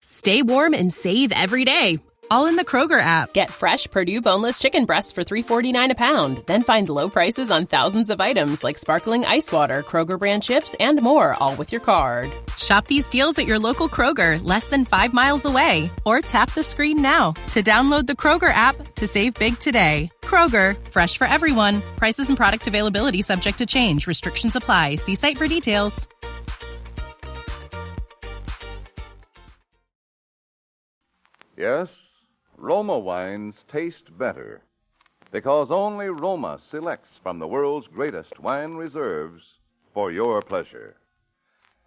Stay warm and save every day, all in the Kroger app. Get fresh Purdue boneless chicken breasts for $3.49 a pound. Then find low prices on thousands of items like sparkling ice water, Kroger brand chips, and more, all with your card. Shop these deals at your local Kroger, less than 5 miles away. Or tap the screen now to download the Kroger app to save big today. Kroger, fresh for everyone. Prices and product availability subject to change. Restrictions apply. See site for details. Yes, Roma wines taste better because only Roma selects from the world's greatest wine reserves for your pleasure.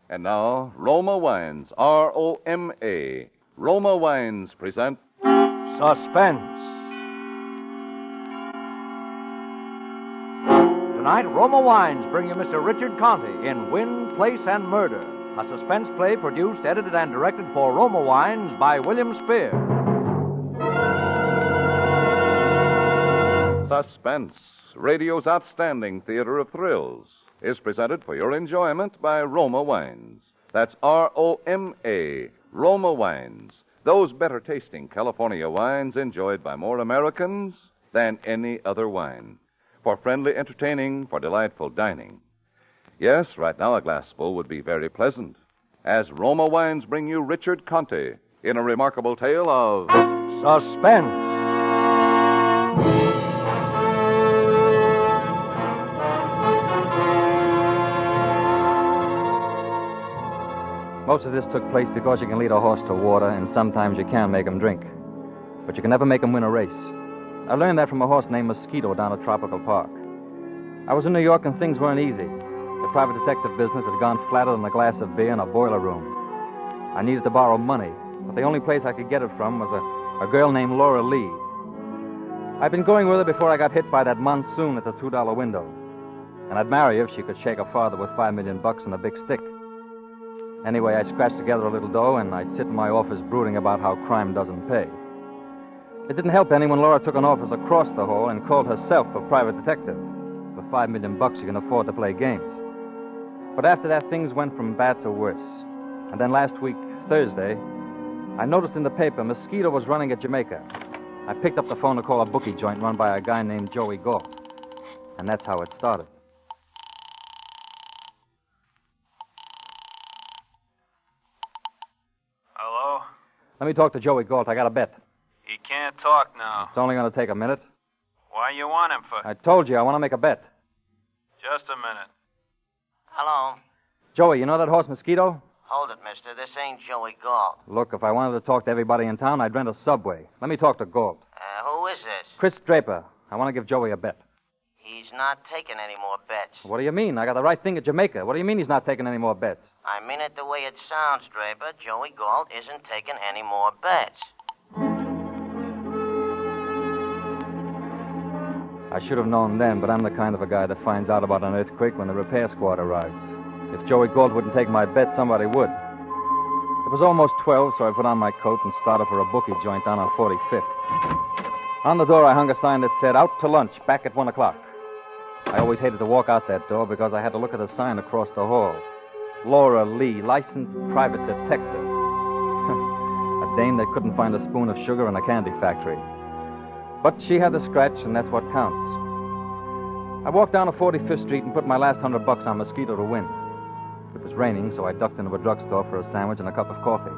And now, Roma Wines, R-O-M-A, Roma Wines present Suspense. Tonight, Roma Wines bring you Mr. Richard Conte in Wind, Place, and Murder, a suspense play produced, edited, and directed for Roma Wines by William Spear. Suspense, radio's outstanding theater of thrills, is presented for your enjoyment by Roma Wines. That's R-O-M-A, Roma Wines. Those better-tasting California wines enjoyed by more Americans than any other wine. For friendly entertaining, for delightful dining. Yes, right now a glassful would be very pleasant, as Roma Wines bring you Richard Conte in a remarkable tale of Suspense. Most of this took place because you can lead a horse to water, and sometimes you can make him drink. But you can never make him win a race. I learned that from a horse named Mosquito down at Tropical Park. I was in New York and things weren't easy. The private detective business had gone flatter than a glass of beer in a boiler room. I needed to borrow money, but the only place I could get it from was a girl named Laura Lee. I'd been going with her before I got hit by that monsoon at the $2 window. And I'd marry her if she could shake her father with $5 million and a big stick. Anyway, I scratched together a little dough, and I'd sit in my office brooding about how crime doesn't pay. It didn't help any when Laura took an office across the hall and called herself a private detective. For $5 million, you can afford to play games. But after that, things went from bad to worse. And then last week, Thursday, I noticed in the paper Mosquito was running at Jamaica. I picked up the phone to call a bookie joint run by a guy named Joey Galt. And that's how it started. Hello? Let me talk to Joey Galt. I got a bet. He can't talk now. It's only going to take a minute. Why you want him for? I told you I want to make a bet. Just a minute. Hello? Joey, you know that horse Mosquito? Hold it, mister. This ain't Joey Galt. Look, if I wanted to talk to everybody in town, I'd rent a subway. Let me talk to Galt. Who is this? Chris Draper. I want to give Joey a bet. He's not taking any more bets. What do you mean? I got the right thing at Jamaica. What do you mean he's not taking any more bets? I mean it the way it sounds, Draper. Joey Galt isn't taking any more bets. I should have known then, but I'm the kind of a guy that finds out about an earthquake when the repair squad arrives. If Joey Galt wouldn't take my bet, somebody would. It was almost 12, so I put on my coat and started for a bookie joint down on 45th. On the door, I hung a sign that said, "Out to lunch, back at 1 o'clock." I always hated to walk out that door because I had to look at the sign across the hall. Laura Lee, licensed private detective. A dame that couldn't find a spoon of sugar in a candy factory. But she had the scratch, and that's what counts. I walked down to 45th Street and put my last $100 on Mosquito to win. It was raining, so I ducked into a drugstore for a sandwich and a cup of coffee.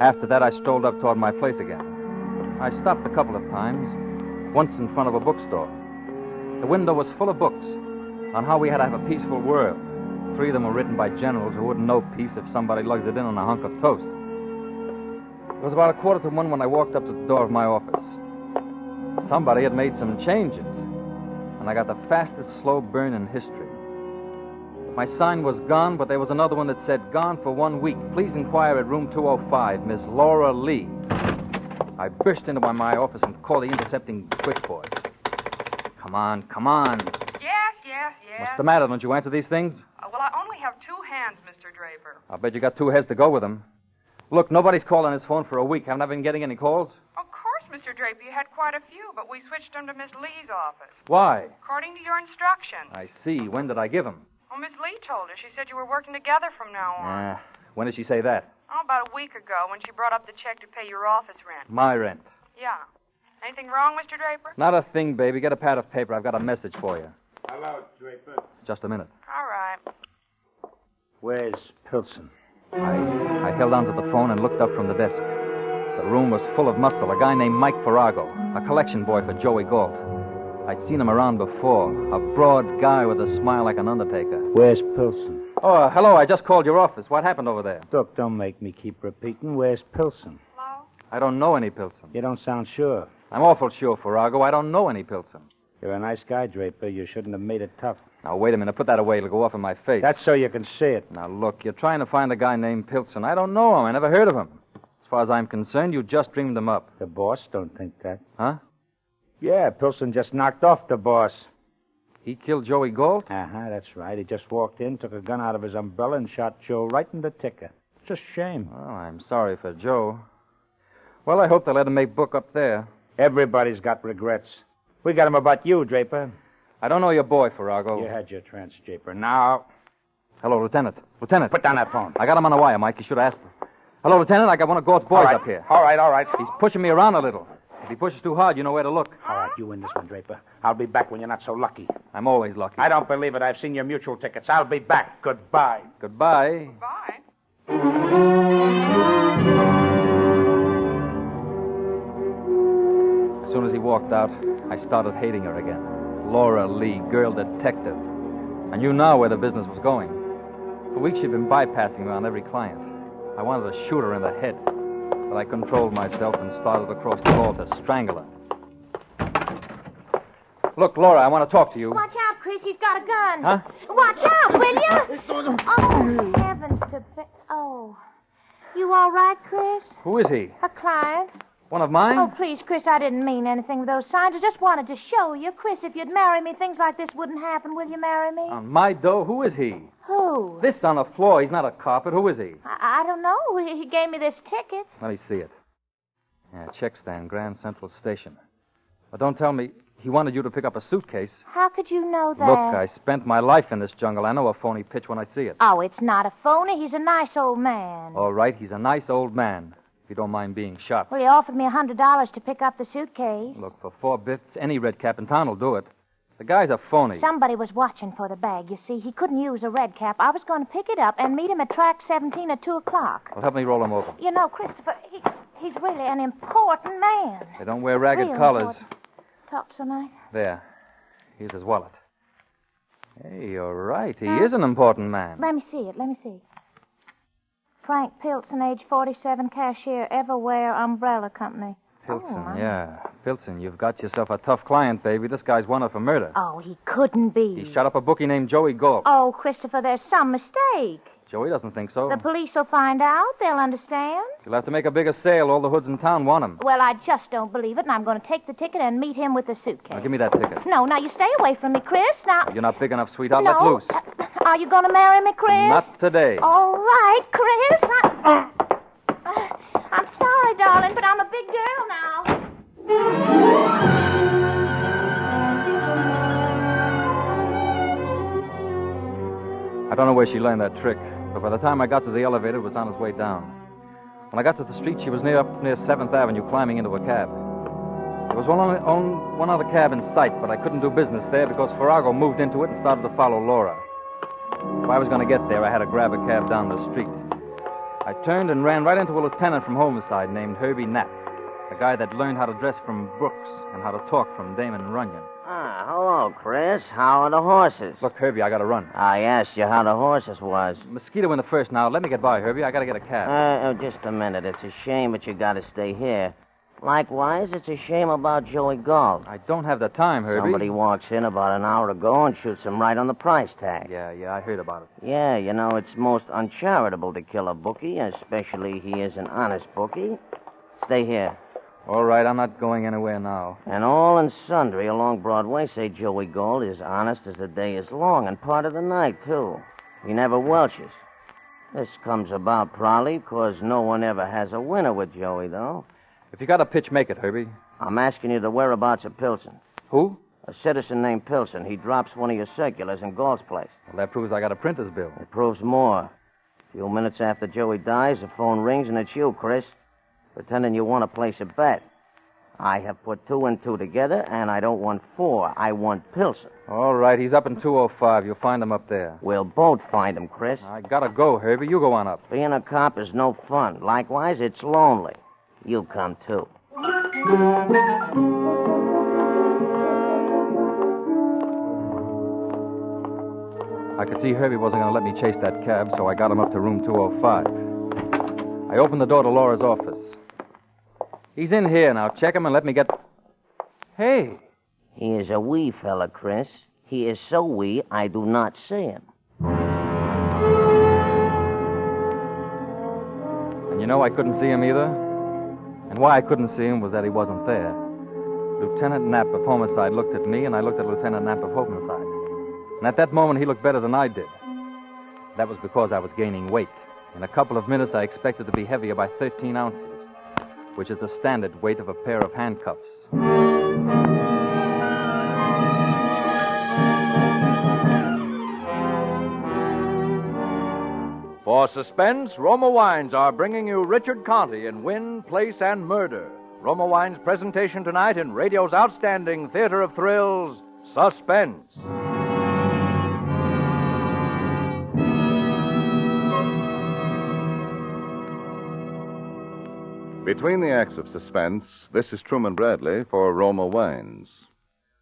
After that, I strolled up toward my place again. I stopped a couple of times, once in front of a bookstore. The window was full of books on how we had to have a peaceful world. 3 of them were written by generals who wouldn't know peace if somebody lugged it in on a hunk of toast. It was about 1:45 when I walked up to the door of my office. Somebody had made some changes, and I got the fastest slow burn in history. My sign was gone, but there was another one that said, "Gone for 1 week. Please inquire at room 205, Miss Laura Lee." I burst into my office and called the intercepting switchboard. Come on. Yes. What's the matter? Don't you answer these things? Well, I only have 2 hands, Mr. Draper. I'll bet you got 2 heads to go with them. Look, nobody's called on his phone for a week. Haven't I been getting any calls? Of course, Mr. Draper, you had quite a few, but we switched them to Miss Lee's office. Why? According to your instructions. I see. When did I give them? Well, Miss Lee told us. She said you were working together from now on. When did she say that? Oh, about a week ago when she brought up the check to pay your office rent. My rent. Yeah. Anything wrong, Mr. Draper? Not a thing, baby. Get a pad of paper. I've got a message for you. Hello, Draper. Just a minute. All right. Where's Pilson? I held onto the phone and looked up from the desk. The room was full of muscle. A guy named Mike Farrago, a collection boy for Joey Galt. I'd seen him around before. A broad guy with a smile like an undertaker. Where's Pilson? Oh, hello. I just called your office. What happened over there? Look, don't make me keep repeating. Where's Pilson? Hello? I don't know any Pilson. You don't sound sure. I'm awful sure, Farrago. I don't know any Pilson. You're a nice guy, Draper. You shouldn't have made it tough. Now, wait a minute. Put that away. It'll go off in my face. That's so you can see it. Now, look. You're trying to find a guy named Pilson. I don't know him. I never heard of him. As far as I'm concerned, you just dreamed him up. The boss don't think that. Huh? Yeah, Pilson just knocked off the boss. He killed Joey Galt? Uh-huh, that's right. He just walked in, took a gun out of his umbrella, and shot Joe right in the ticker. It's a shame. Oh, I'm sorry for Joe. Well, I hope they let him make book up there. Everybody's got regrets. We got him about you, Draper. I don't know your boy, Farrago. You had your chance, Draper. Now... Hello, Lieutenant. Lieutenant. Put down that phone. I got him on the wire, Mike. You should have asked him. Hello, Lieutenant. I got one of Galt's boys up here. All right. He's pushing me around a little. If he pushes too hard, you know where to look. All right, you win this one, Draper. I'll be back when you're not so lucky. I'm always lucky. I don't believe it. I've seen your mutual tickets. I'll be back. Goodbye. Goodbye. Bye. As soon as he walked out, I started hating her again. Laura Lee, girl detective. I knew now where the business was going. For weeks she'd been bypassing me on every client. I wanted to shoot her in the head, but I controlled myself and started across the hall to strangle her. Look, Laura, I want to talk to you. Watch out, Chris. He's got a gun. Huh? Watch out, will you? Oh, heavens to... Oh. You all right, Chris? Who is he? A client. One of mine? Oh, please, Chris, I didn't mean anything with those signs. I just wanted to show you. Chris, if you'd marry me, things like this wouldn't happen. Will you marry me? On my dough? Who is he? Who? This on the floor. He's not a carpet. Who is he? I don't know. He gave me this ticket. Let me see it. Yeah, check stand, Grand Central Station. But don't tell me he wanted you to pick up a suitcase. How could you know that? Look, I spent my life in this jungle. I know a phony pitch when I see it. Oh, it's not a phony. He's a nice old man. All right, he's a nice old man. If you don't mind being shot. Well, he offered me $100 to pick up the suitcase. Look, for 4 bits, any red cap in town will do it. The guy's a phony. Somebody was watching for the bag, you see. He couldn't use a red cap. I was going to pick it up and meet him at track 17 at 2 o'clock. Well, help me roll him over. You know, Christopher, he's really an important man. They don't wear ragged Real collars. important. Talk so nice. There. Here's his wallet. Hey, you're right. He is an important man. Let me see it. Frank Pilson, age 47, cashier, Everywhere Umbrella Company. Pilson, Oh, yeah. Pilson, you've got yourself a tough client, baby. This guy's wanted for murder. Oh, he couldn't be. He shot up a bookie named Joey Galt. Oh, Christopher, there's some mistake. Joey doesn't think so. The police will find out. They'll understand. You'll have to make a bigger sale. All the hoods in town want him. Well, I just don't believe it, and I'm going to take the ticket and meet him with the suitcase. Now, give me that ticket. No, now you stay away from me, Chris. Now... You're not big enough, sweetheart. No. Let loose. Are you going to marry me, Chris? Not today. All right, Chris. I'm sorry, darling, but I'm a big girl now. I don't know where she learned that trick, but by the time I got to the elevator, it was on its way down. When I got to the street, she was near 7th Avenue climbing into a cab. There was one other cab in sight, but I couldn't do business there because Farrago moved into it and started to follow Laura. If I was going to get there, I had to grab a cab down the street. I turned and ran right into a lieutenant from Homicide named Herbie Knapp, a guy that learned how to dress from Brooks and how to talk from Damon Runyon. Ah, hello, Chris. How are the horses? Look, Herbie, I got to run. I asked you how the horses was. Mosquito in the first now. Let me get by, Herbie. I got to get a cab. Just a minute. It's a shame, but you got to stay here. Likewise, it's a shame about Joey Galt. I don't have the time, Herbie. Somebody walks in about an hour ago and shoots him right on the price tag. Yeah, I heard about it. Yeah, you know, it's most uncharitable to kill a bookie, especially he is an honest bookie. Stay here. All right, I'm not going anywhere now. And all and sundry along Broadway say Joey Galt is honest as the day is long, and part of the night, too. He never welches. This comes about probably because no one ever has a winner with Joey, though. If you got a pitch, make it, Herbie. I'm asking you the whereabouts of Pilson. Who? A citizen named Pilson. He drops one of your circulars in Galt's place. Well, that proves I got a printer's bill. It proves more. A few minutes after Joey dies, the phone rings, and it's you, Chris, pretending you want to place a bet. I have put 2 and 2 together, and I don't want 4. I want Pilsen. All right, he's up in 205. You'll find him up there. We'll both find him, Chris. I gotta go, Herbie. You go on up. Being a cop is no fun. Likewise, it's lonely. You come, too. I could see Herbie wasn't going to let me chase that cab, so I got him up to room 205. I opened the door to Laura's office. He's in here now. Check him and let me get... Hey. He is a wee fella, Chris. He is so wee, I do not see him. And you know I couldn't see him either? And why I couldn't see him was that he wasn't there. Lieutenant Knapp of Homicide looked at me, and I looked at Lieutenant Knapp of Homicide. And at that moment, he looked better than I did. That was because I was gaining weight. In a couple of minutes, I expected to be heavier by 13 ounces, which is the standard weight of a pair of handcuffs. For Suspense, Roma Wines are bringing you Richard Conte in Wind, Place, and Murder. Roma Wines' presentation tonight in radio's outstanding theater of thrills, Suspense. Between the acts of Suspense, this is Truman Bradley for Roma Wines.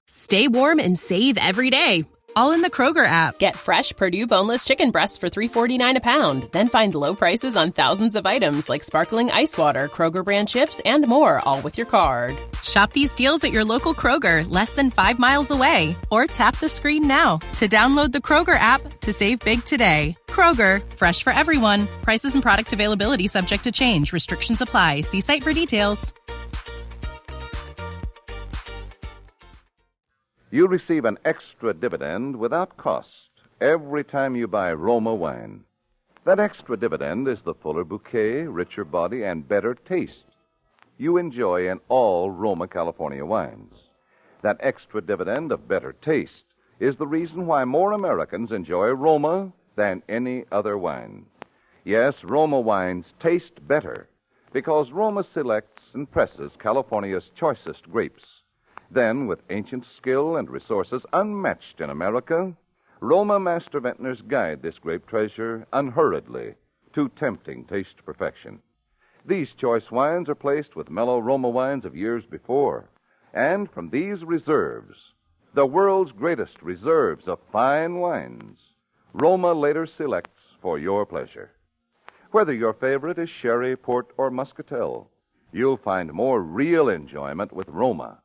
Stay warm and save every day. All in the Kroger app. Get fresh Purdue boneless chicken breasts for $3.49 a pound. Then find low prices on thousands of items like sparkling ice water, Kroger brand chips, and more, all with your card. Shop these deals at your local Kroger, less than 5 miles away. Or tap the screen now to download the Kroger app to save big today. Kroger, fresh for everyone. Prices and product availability subject to change. Restrictions apply. See site for details. You receive an extra dividend without cost every time you buy Roma wine. That extra dividend is the fuller bouquet, richer body, and better taste you enjoy in all Roma California wines. That extra dividend of better taste is the reason why more Americans enjoy Roma than any other wine. Yes, Roma wines taste better because Roma selects and presses California's choicest grapes. Then, with ancient skill and resources unmatched in America, Roma master vintners guide this grape treasure unhurriedly to tempting taste perfection. These choice wines are placed with mellow Roma wines of years before, and from these reserves, the world's greatest reserves of fine wines, Roma later selects for your pleasure. Whether your favorite is sherry, port, or muscatel, you'll find more real enjoyment with Roma.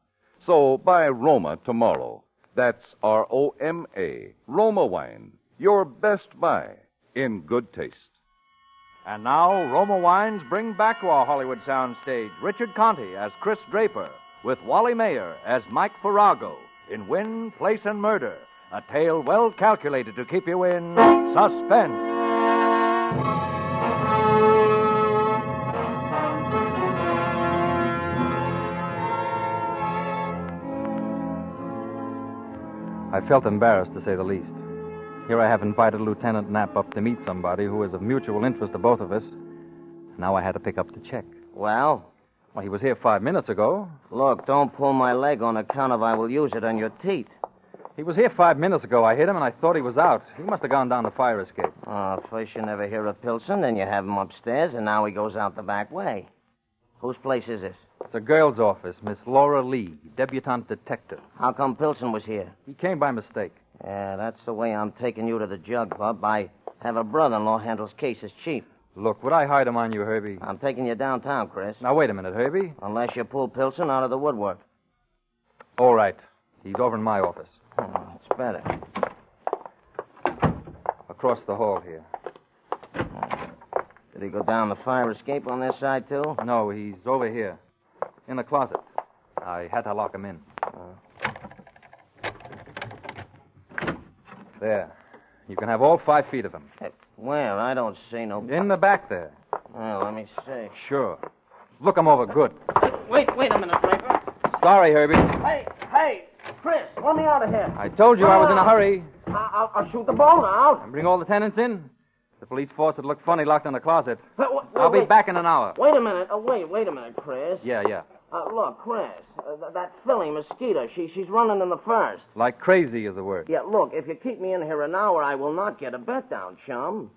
So buy Roma tomorrow. That's R-O-M-A, Roma wine, your best buy in good taste. And now, Roma Wines bring back to our Hollywood soundstage Richard Conte as Chris Draper, with Wally Mayer as Mike Farrago in Wind, Place, and Murder, a tale well calculated to keep you in suspense. I felt embarrassed, to say the least. Here I have invited Lieutenant Knapp up to meet somebody who is of mutual interest to both of us. Now I had to pick up the check. Well? Well, he was here 5 minutes ago. Look, don't pull my leg on account of I will use it on your teeth. He was here 5 minutes ago. I hit him, and I thought he was out. He must have gone down the fire escape. First you never hear of Pilsen, then you have him upstairs, and now he goes out the back way. Whose place is this? It's a girl's office, Miss Laura Lee, debutante detective. How come Pilsen was here? He came by mistake. Yeah, that's the way I'm taking you to the jug, bub. I have a brother-in-law handles cases cheap. Look, would I hide him on you, Herbie? I'm taking you downtown, Chris. Now, wait a minute, Herbie. Unless you pull Pilsen out of the woodwork. All right. He's over in my office. Oh, it's better. Across the hall here. Did he go down the fire escape on this side, too? No, he's over here. In the closet. I had to lock him in. There. You can have all 5 feet of him. Where? I don't see no... In the back there. Well, let me see. Sure. Look him over good. Wait a minute, Draper. Sorry, Herbie. Hey, Chris, let me out of here. I told you I was in a hurry. I'll shoot the bone out. And bring all the tenants in? The police force would look funny locked in a closet. I'll be back in an hour. Wait a minute. Wait a minute, Chris. Yeah. Look, Chris, that filly, Mosquito, she's running in the first. Like crazy is the word. Yeah, look, if you keep me in here an hour, I will not get a bet down, chum.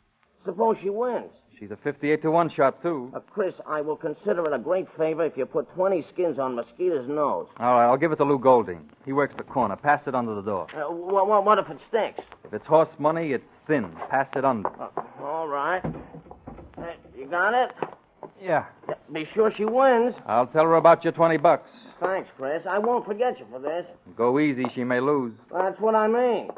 Suppose she wins. She's a 58-1 shot, too. Chris, I will consider it a great favor if you put 20 skins on Mosquito's nose. All right, I'll give it to Lou Golding. He works the corner. Pass it under the door. What if it stinks? If it's horse money, it's thin. Pass it under. All right. You got it? Yeah. Be sure she wins. I'll tell her about your $20. Thanks, Chris. I won't forget you for this. Go easy. She may lose. That's what I mean.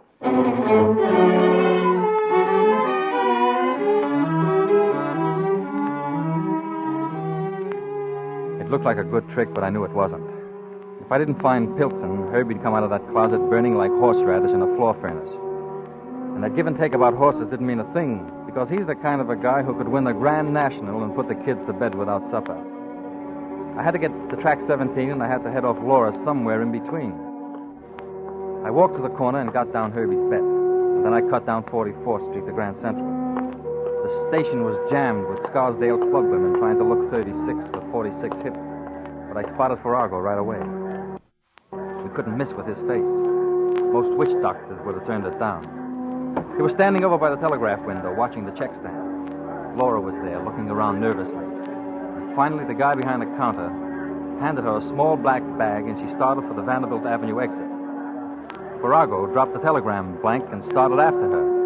It looked like a good trick, but I knew it wasn't. If I didn't find Pilson, Herbie'd come out of that closet burning like horseradish in a floor furnace. And that give and take about horses didn't mean a thing, because he's the kind of a guy who could win the Grand National and put the kids to bed without supper. I had to get to track 17, and I had to head off Laura somewhere in between. I walked to the corner and got down Herbie's bet. And then I cut down 44th Street to Grand Central. The station was jammed with Scarsdale club women trying to look 36 with 46 hips. But I spotted Farrago right away. We couldn't miss with his face. Most witch doctors would have turned it down. He was standing over by the telegraph window watching the check stand. Laura was there, looking around nervously. And finally, the guy behind the counter handed her a small black bag, and she started for the Vanderbilt Avenue exit. Farrago dropped the telegram blank and started after her.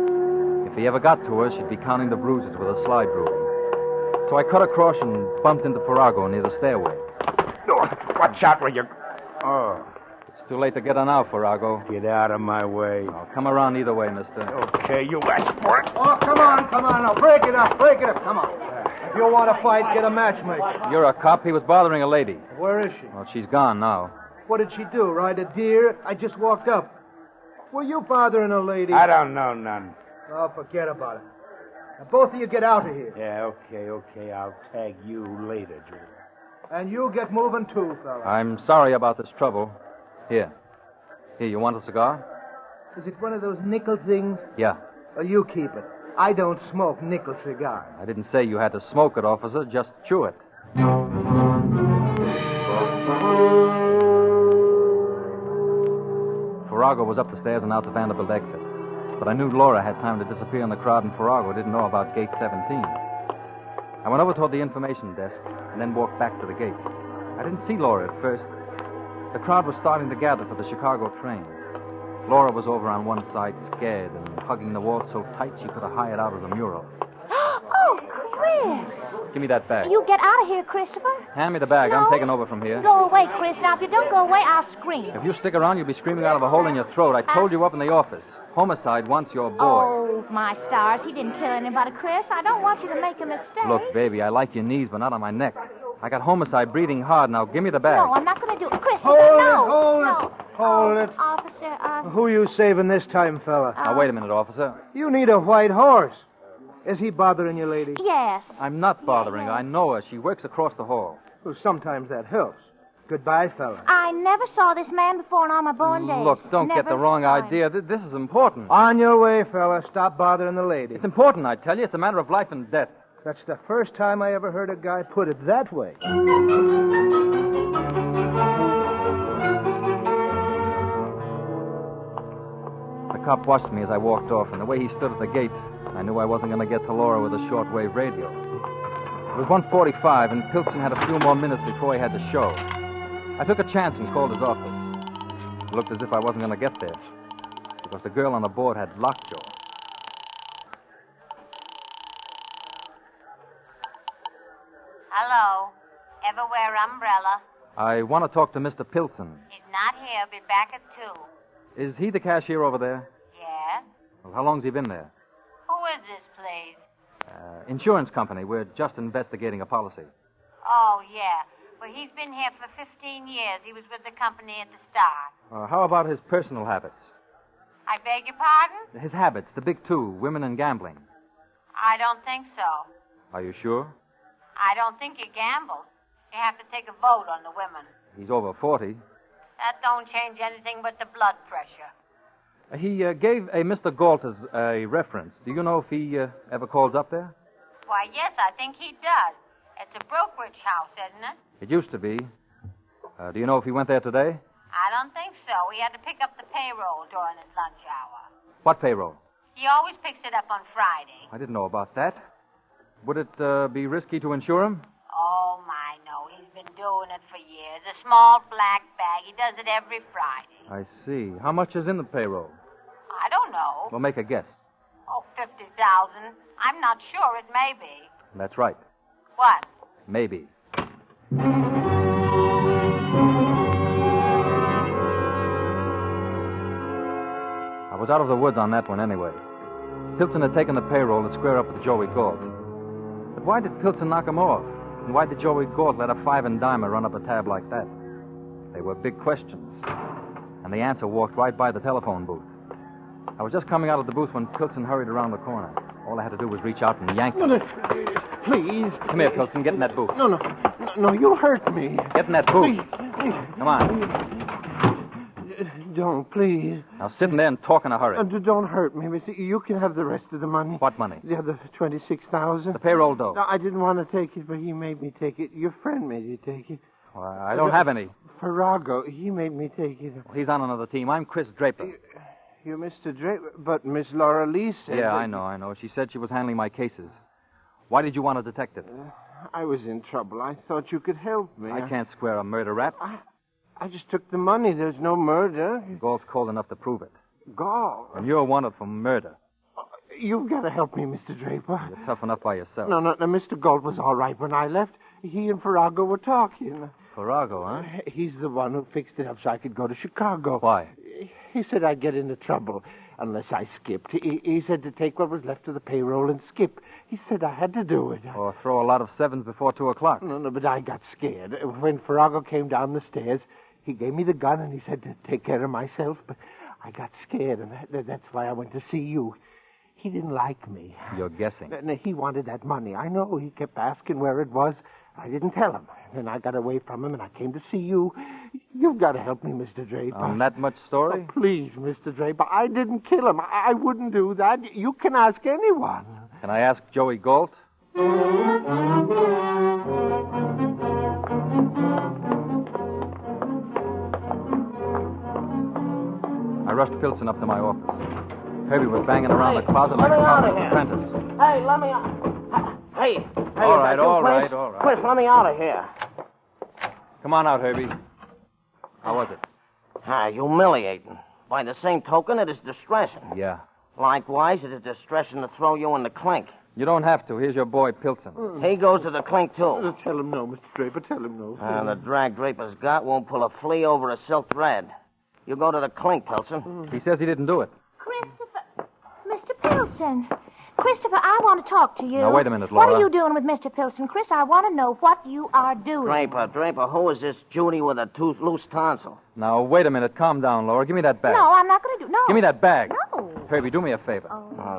If he ever got to her, she'd be counting the bruises with a slide rule. So I cut across and bumped into Farrago near the stairway. Watch out where you... Oh. It's too late to get on out, Farrago. Get out of my way. I'll come around either way, mister. Okay, you asked for it. Oh, come on. Now, break it up. Come on. If you want to fight, get a matchmaker. You're a cop. He was bothering a lady. Where is she? Well, she's gone now. What did she do, ride a deer? I just walked up. Were you bothering a lady? I don't know none. Oh, forget about it. Now, both of you get out of here. Yeah, okay. I'll tag you later, Drew. And you get moving too, fella. I'm sorry about this trouble. Here, you want a cigar? Is it one of those nickel things? Yeah. Well, you keep it. I don't smoke nickel cigars. I didn't say you had to smoke it, officer. Just chew it. Farrago was up the stairs and out the Vanderbilt exit. But I knew Laura had time to disappear in the crowd, and Farrago didn't know about gate 17. I went over toward the information desk and then walked back to the gate. I didn't see Laura at first. The crowd was starting to gather for the Chicago train. Laura was over on one side, scared, and hugging the wall so tight she could have hired out as a mural. Oh, Chris! Give me that bag. You get out of here, Christopher. Hand me the bag. No. I'm taking over from here. Go away, Chris. Now, if you don't go away, I'll scream. If you stick around, you'll be screaming out of a hole in your throat. I told you up in the office. Homicide wants your boy. Oh, my stars. He didn't kill anybody, Chris. I don't want you to make a mistake. Look, baby, I like your knees, but not on my neck. I got homicide breathing hard. Now, give me the bag. No, I'm not going to do it. Chris, Hold no. it. Officer, Who you saving this time, fella? Now, wait a minute, officer. You need a white horse. Is he bothering you, lady? Yes. I'm not bothering her. I know her. She works across the hall. Well, sometimes that helps. Goodbye, fella. I never saw this man before in all my born days. Look, don't get the wrong saw him. idea. This is important. On your way, fella. Stop bothering the lady. It's important, I tell you. It's a matter of life and death. That's the first time I ever heard a guy put it that way. The cop watched me as I walked off, and the way he stood at the gate, I knew I wasn't going to get to Laura with a shortwave radio. It was 1:45, and Pilson had a few more minutes before he had the show. I took a chance and called his office. It looked as if I wasn't going to get there, because the girl on the board had lockjaw. Hello. Ever wear umbrella? I want to talk to Mr. Pilson. He's not here. Be back at 2. Is he the cashier over there? Yes? Well, how long's he been there? Who is this, please? Insurance company. We're just investigating a policy. Oh, yeah. Well, he's been here for 15 years. He was with the company at the start. How about his personal habits? I beg your pardon? His habits, the big two, women and gambling. I don't think so. Are you sure? I don't think he gambles. You have to take a vote on the women. He's over 40. That don't change anything but the blood pressure. He gave a Mr. Galt as a reference. Do you know if he ever calls up there? Why, yes, I think he does. It's a brokerage house, isn't it? It used to be. Do you know if he went there today? I don't think so. He had to pick up the payroll during his lunch hour. What payroll? He always picks it up on Friday. I didn't know about that. Would it be risky to insure him? Oh, my, no. He's been doing it for years. A small black bag. He does it every Friday. I see. How much is in the payroll? I don't know. Well, make a guess. Oh, 50,000. I'm not sure. It may be. That's right. What? Maybe. I was out of the woods on that one anyway. Pilson had taken the payroll to square up with Joey Galt. But why did Pilson knock him off? And why did Joey Galt let a five-and-dimer run up a tab like that? They were big questions. And the answer walked right by the telephone booth. I was just coming out of the booth when Pilson hurried around the corner. All I had to do was reach out and yank him. No, please. Come here, Pilson. Get in that booth. No, you hurt me. Get in that booth. Come on. Don't, please. Now, sitting there and talk in a hurry. Don't hurt me, Missy. You can have the rest of the money. What money? The other 26,000. The payroll dough. No, I didn't want to take it, but he made me take it. Your friend made you take it. Well, I don't have any. Farrago, he made me take it. Well, he's on another team. I'm Chris Draper. You're Mr. Draper, but Miss Laura Lee said... Yeah, I know. She said she was handling my cases. Why did you want a detective? I was in trouble. I thought you could help me. I can't square a murder rap. I just took the money. There's no murder. Galt's cold enough to prove it. Galt? And you're wanted for murder. You've got to help me, Mr. Draper. You're tough enough by yourself. No, Mr. Galt was all right when I left. He and Farrago were talking. Farrago, huh? He's the one who fixed it up so I could go to Chicago. Why? He said I'd get into trouble unless I skipped. He said to take what was left of the payroll and skip. He said I had to do it. Or throw a lot of sevens before 2 o'clock. No, but I got scared. When Farrago came down the stairs, he gave me the gun and he said to take care of myself. But I got scared, and that's why I went to see you. He didn't like me. You're guessing. He wanted that money. I know. He kept asking where it was. I didn't tell him. Then I got away from him, and I came to see you. You've got to help me, Mr. Draper. On that much story? Oh, please, Mr. Draper. I didn't kill him. I wouldn't do that. You can ask anyone. Can I ask Joey Galt? I rushed Pilson up to my office. Herbie was banging around the closet like a carpenter's apprentice. Hey, let me out. Hey. All right. Chris, let me out of here. Come on out, Herbie. How was it? Humiliating. By the same token, it is distressing. Yeah. Likewise, it is distressing to throw you in the clink. You don't have to. Here's your boy, Pilson. He goes to the clink, too. Tell him no, Mr. Draper. Tell him no. The drag Draper's got won't pull a flea over a silk thread. You go to the clink, Pilson. He says he didn't do it. Christopher. Mr. Pilson. Christopher, I want to talk to you. Now, wait a minute, Laura. What are you doing with Mr. Pilson? Chris, I want to know what you are doing. Draper, who is this Judy with a loose tonsil? Now, wait a minute. Calm down, Laura. Give me that bag. No, I'm not going to do... No. Give me that bag. No. Herbie, do me a favor.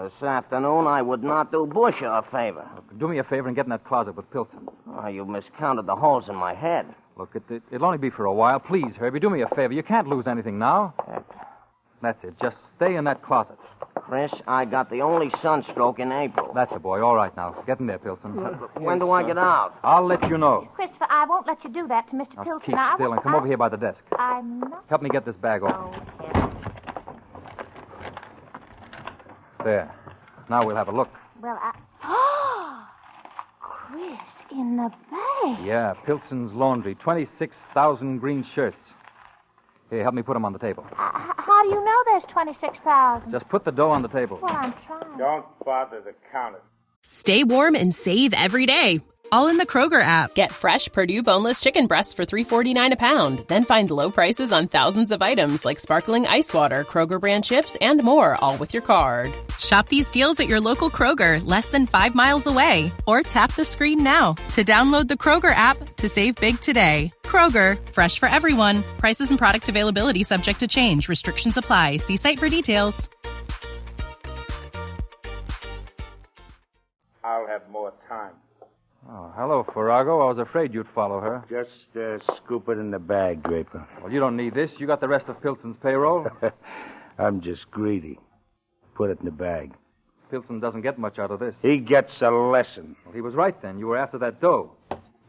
This afternoon, I would not do Bush a favor. Look, do me a favor and get in that closet with Pilson. You miscounted the holes in my head. Look, it'll only be for a while. Please, Herbie, do me a favor. You can't lose anything now. That's it. Just stay in that closet. Chris, I got the only sunstroke in April. That's a boy. All right, now. Get in there, Pilson. When do I get out? I'll let you know. Christopher, I won't let you do that to Mr. Now, Pilson. keep still and come over here by the desk. I'm not... Help me get this bag open. There. Now we'll have a look. Well, Chris, in the bag. Yeah, Pilson's Laundry. 26,000 green shirts. Here, help me put them on the table. How do you know there's 26,000? Just put the dough on the table. Well, I'm trying. Don't bother to count it. Stay warm and save every day. All in the Kroger app. Get fresh Purdue boneless chicken breasts for $3.49 a pound. Then find low prices on thousands of items like sparkling ice water, Kroger brand chips, and more, all with your card. Shop these deals at your local Kroger, less than 5 miles away. Or tap the screen now to download the Kroger app to save big today. Kroger, fresh for everyone. Prices and product availability subject to change. Restrictions apply. See site for details. I'll have more time. Oh, hello, Farrago. I was afraid you'd follow her. Just scoop it in the bag, Draper. Well, you don't need this. You got the rest of Pilson's payroll. I'm just greedy. Put it in the bag. Pilson doesn't get much out of this. He gets a lesson. Well, he was right then. You were after that dough.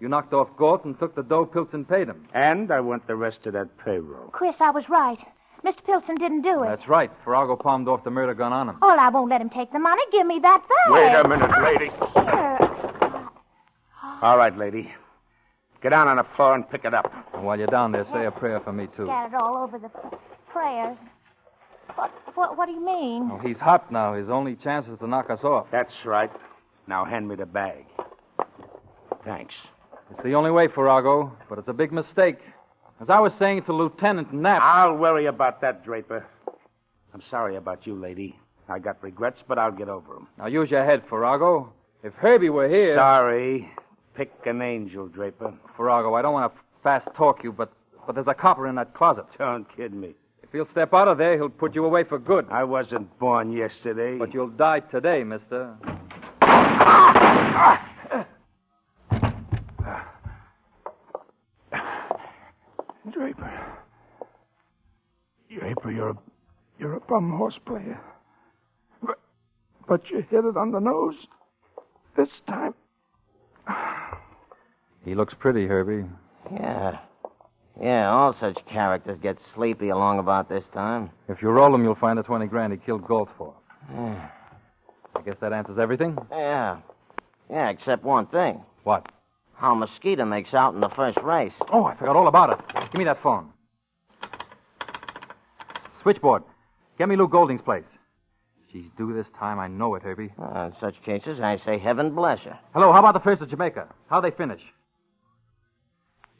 You knocked off Galt and took the dough Pilson paid him. And I want the rest of that payroll. Chris, I was right. Mr. Pilson didn't do it. That's right. Farrago palmed off the murder gun on him. Oh, I won't let him take the money. Give me that bag. Wait a minute, lady. Here. All right, lady. Get down on the floor and pick it up. And while you're down there, say a prayer for me, too. Scattered all over the prayers. What do you mean? Oh, he's hot now. His only chance is to knock us off. That's right. Now hand me the bag. Thanks. It's the only way, Farrago, but it's a big mistake. As I was saying to Lieutenant Knapp... I'll worry about that, Draper. I'm sorry about you, lady. I got regrets, but I'll get over them. Now use your head, Farrago. If Herbie were here... Sorry. Pick an angel, Draper. Farrago, I don't want to fast talk you, but there's a copper in that closet. Don't kid me. If he'll step out of there, he'll put you away for good. I wasn't born yesterday. But you'll die today, mister. Draper, you're a bum horse player. But you hit it on the nose. This time. He looks pretty, Herbie. Yeah, all such characters get sleepy along about this time. If you roll him, you'll find the 20 grand he killed Galt for. Yeah. I guess that answers everything? Yeah, except one thing. What? How Mosquito makes out in the first race. Oh, I forgot all about it. Give me that phone. Switchboard. Get me Lou Golding's place. She's due this time. I know it, Herbie. In such cases, I say heaven bless her. Hello, how about the first of Jamaica? How'd they finish?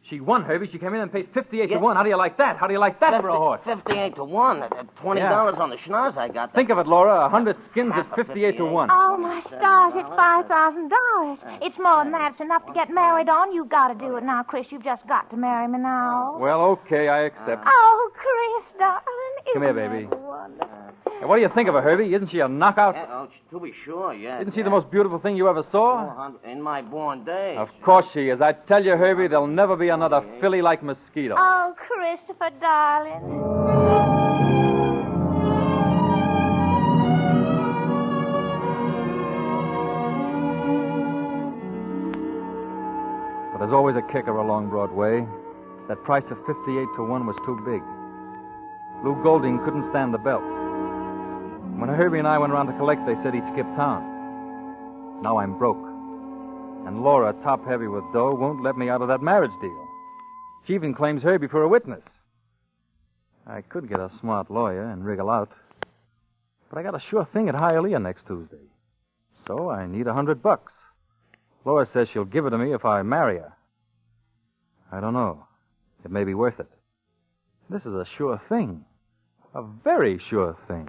She won, Herbie. She came in and paid 58 to 1. How do you like that? How do you like that for a horse? 58 to 1. $20 on the schnoz I got. Think of it, Laura. 100 skins at 58 to 1. Oh, my stars, it's $5,000. It's more than that. It's enough to get married on. You've got to do it now, Chris. You've just got to marry me now. Well, okay, I accept. Oh, Chris, darling. Come here, baby. Hey, what do you think of her, Herbie? Isn't she a knockout? To be sure, yeah. Isn't she the most beautiful thing you ever saw? In my born days. Of course she is. I tell you, Herbie, there'll never be another filly like Mosquito. Oh, Christopher, darling. But there's always a kicker along Broadway. That price of 58 to 1 was too big. Lou Golding couldn't stand the belt. When Herbie and I went around to collect, they said he'd skip town. Now I'm broke. And Laura, top-heavy with dough, won't let me out of that marriage deal. She even claims Herbie for a witness. I could get a smart lawyer and wriggle out. But I got a sure thing at Hialeah next Tuesday. So I need $100. Laura says she'll give it to me if I marry her. I don't know. It may be worth it. This is a sure thing. A very sure thing.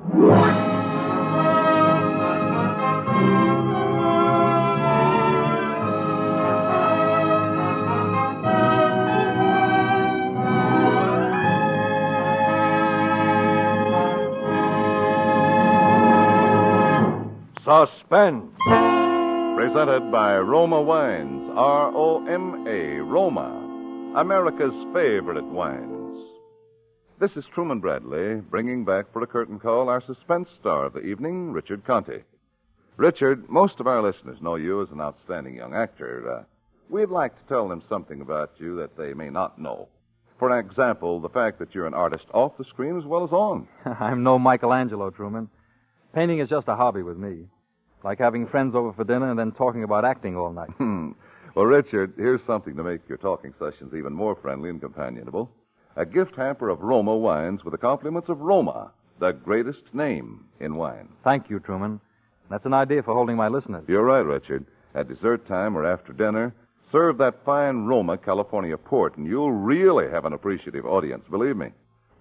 Suspense. Presented by Roma Wines. R-O-M-A, Roma. America's favorite wines. This is Truman Bradley, bringing back for a curtain call our suspense star of the evening, Richard Conte. Richard, most of our listeners know you as an outstanding young actor. We'd like to tell them something about you that they may not know. For example, the fact that you're an artist off the screen as well as on. I'm no Michelangelo, Truman. Painting is just a hobby with me. Like having friends over for dinner and then talking about acting all night. Well, Richard, here's something to make your talking sessions even more friendly and companionable. A gift hamper of Roma wines with the compliments of Roma, the greatest name in wine. Thank you, Truman. That's an idea for holding my listeners. You're right, Richard. At dessert time or after dinner, serve that fine Roma California port, and you'll really have an appreciative audience, believe me.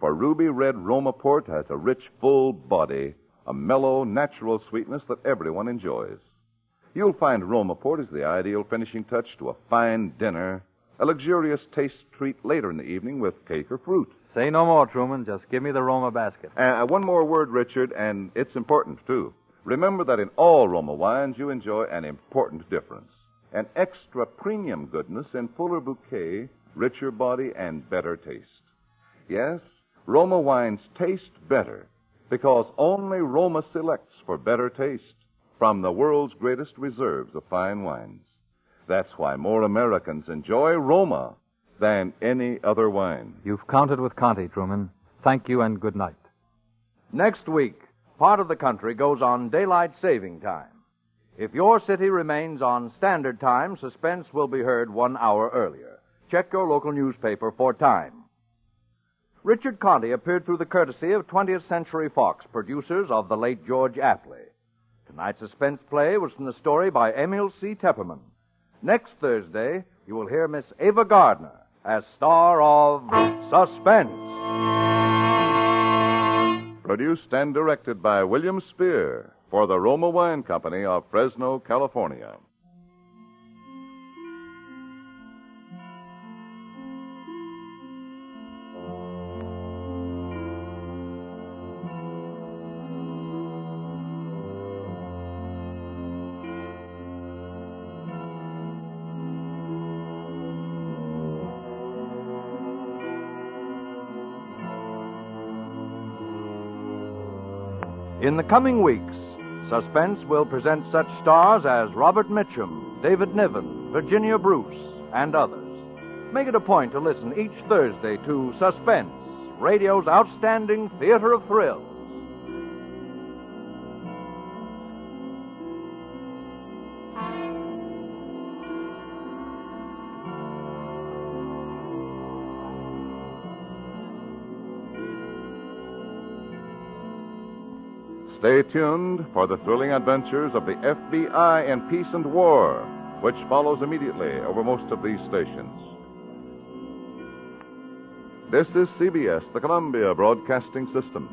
For ruby red Roma port has a rich, full body, a mellow, natural sweetness that everyone enjoys. You'll find Roma port is the ideal finishing touch to a fine dinner, a luxurious taste treat later in the evening with cake or fruit. Say no more, Truman. Just give me the Roma basket. One more word, Richard, and it's important, too. Remember that in all Roma wines, you enjoy an important difference. An extra premium goodness in fuller bouquet, richer body, and better taste. Yes, Roma wines taste better because only Roma selects for better taste from the world's greatest reserves of fine wines. That's why more Americans enjoy Roma than any other wine. You've counted with Conti, Truman. Thank you and good night. Next week, part of the country goes on daylight saving time. If your city remains on standard time, Suspense will be heard 1 hour earlier. Check your local newspaper for time. Richard Conti appeared through the courtesy of 20th Century Fox, producers of the late George Apley. Tonight's Suspense play was from the story by Emil C. Tepperman. Next Thursday, you will hear Miss Ava Gardner as star of Suspense. Produced and directed by William Spear for the Roma Wine Company of Fresno, California. In the coming weeks, Suspense will present such stars as Robert Mitchum, David Niven, Virginia Bruce, and others. Make it a point to listen each Thursday to Suspense, radio's outstanding theater of thrills. Stay tuned for the thrilling adventures of the FBI in Peace and War, which follows immediately over most of these stations. This is CBS, the Columbia Broadcasting System.